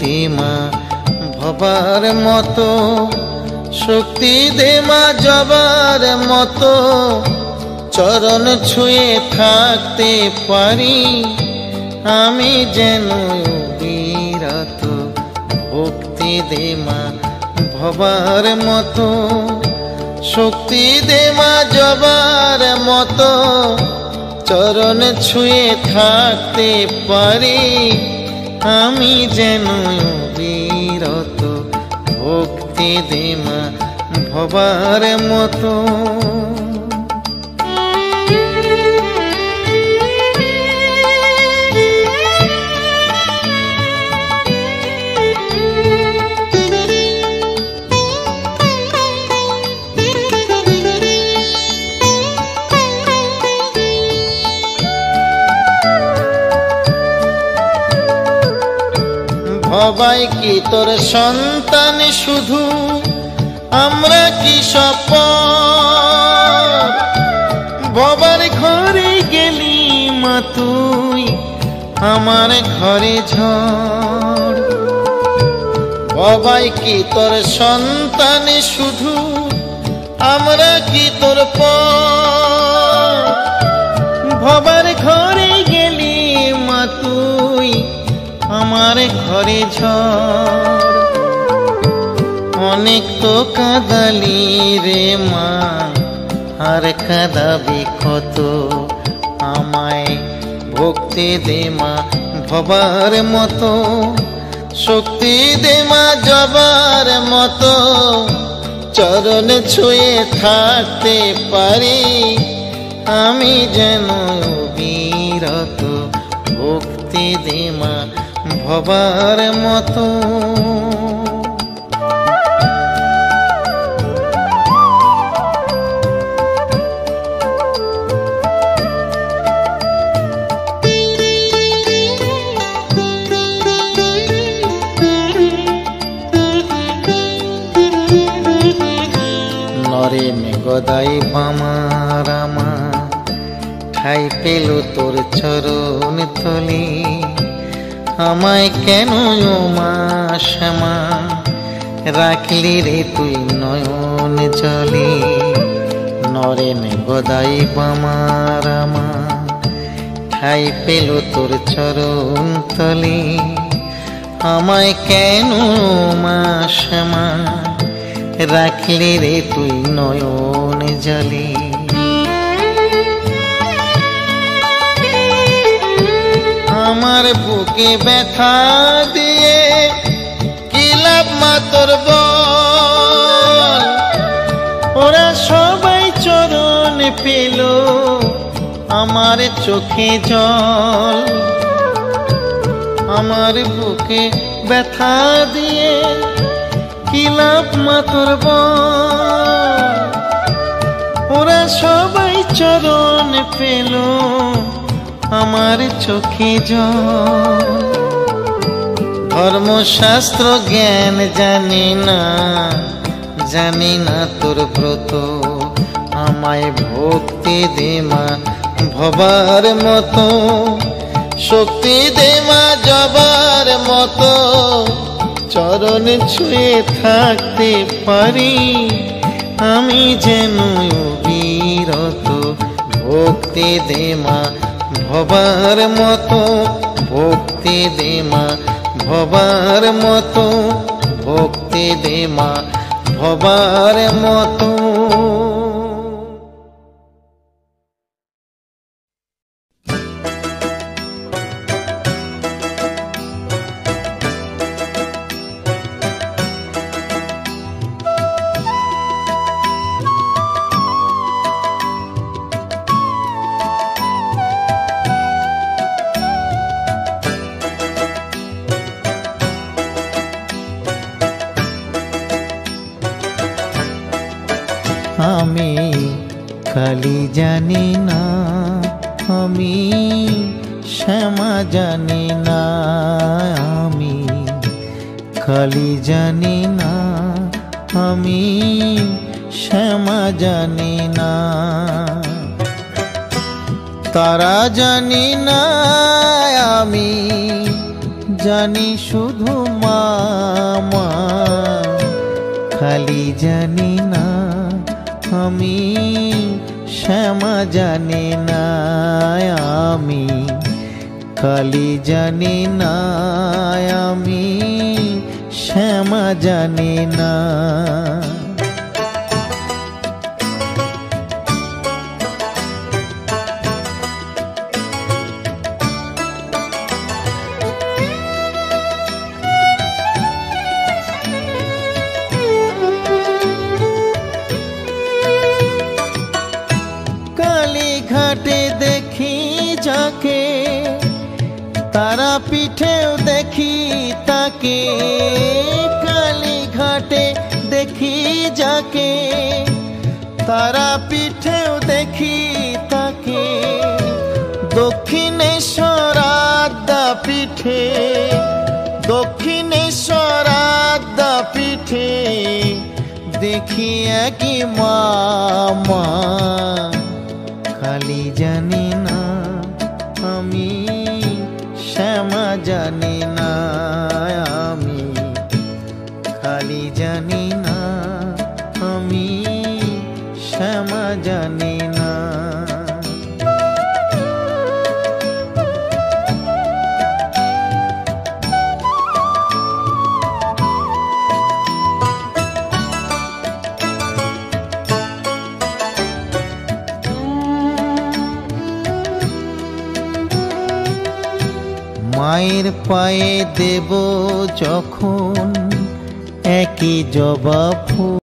দে মা ভবার মতো, শক্তি দে মা জবার মতো, চরণ ছুঁয়ে থাকতে পারি আমি যেন বিরত। ভক্তি দে মা ভবার মতো, শক্তি দে মা জবার মতো, চরণ ছুঁয়ে থাকতে পারি আমি যেন বিরত। ভক্তি দে মা ভবার মতো। ভবাই কি তোর সন্তান শুধু, আমরা কি সপর? ভবার ঘরে গেলি মা তুই, আমার ঘরে ঝড়। ভবাই কি তোর সন্তান শুধু, আমরা কি তোর পর? ভবার ঘরে গেলি মা তুই, আমার ঘরে ঝড়। অনেক তো কাঁদালি রে মা, আর কাঁদাবি কত? আমায় ভক্তি দে মা ভবার মতো, শক্তি দে মা জবার মতো, চরণ ছুঁয়ে থাকতে পারি আমি যেন বিরত। ভক্তি দে মা ভবার মতো। নরেন গদাই বামার আমা, ঠাই পেল তোর চরণ তলে। আমায় কেন মা শ্যামা রাখলি রে তুই নয়ন জলে? নরেন গদাই বামার আমা, ঠাই পেল তোর চরণ তলে। আমায় কেন মা শ্যামা রাখলি রে তুই নয়ন জলে? আমার বুকে ব্যথা দিয়ে কি লাভ মা তোর বল? ওরা সবাই চরণ পেল, আমার চোখে জল। আমার বুকে ব্যথা দিয়ে কি লাভ মা তোর বল? ওরা সবাই চরণ পেল, আমার চোখে জল। ধর্মশাস্ত্র জ্ঞান জানি না, জানি না তোর ব্রত। আমায় ভক্তি দে মা ভবার মতো, শক্তি দে মা জবার মতো, চরণ ছুঁয়ে থাকতে পারি আমি যেন বিরত। ভক্তি দে মা ভবার মতো, ভক্তি দে মা ভবার মতো, ভক্তি দে মা ভবার মতো। আমি কালী জানি না, আমি শ্যামা জানি না। আমি কালী জানি না, আমি শ্যামা জানি না। তারা জানি না, আমি জানি শুধু মা মা, খালি জানি না আমি শ্যামা জানি না আমি, খালি জানি না আমি শ্যামা জানি না। কালীঘাটে দেখি যাকে, তারা পিঠেও দেখি তাকে, কালীঘাটে দেখি যাকে, তারা পিঠেও দেখি তাকে, দক্ষিণেশ্বর আদ্যা পিঠে, দক্ষিণেশ্বর আদ্যা পিঠে দেখি একই মা মা, খালি জানি না আমি শ্যামা জানি না আমি, খালি জানি না আমি শ্যামা জানি না। মায়ের পায়ে দেব যখন একই জবা ফুল,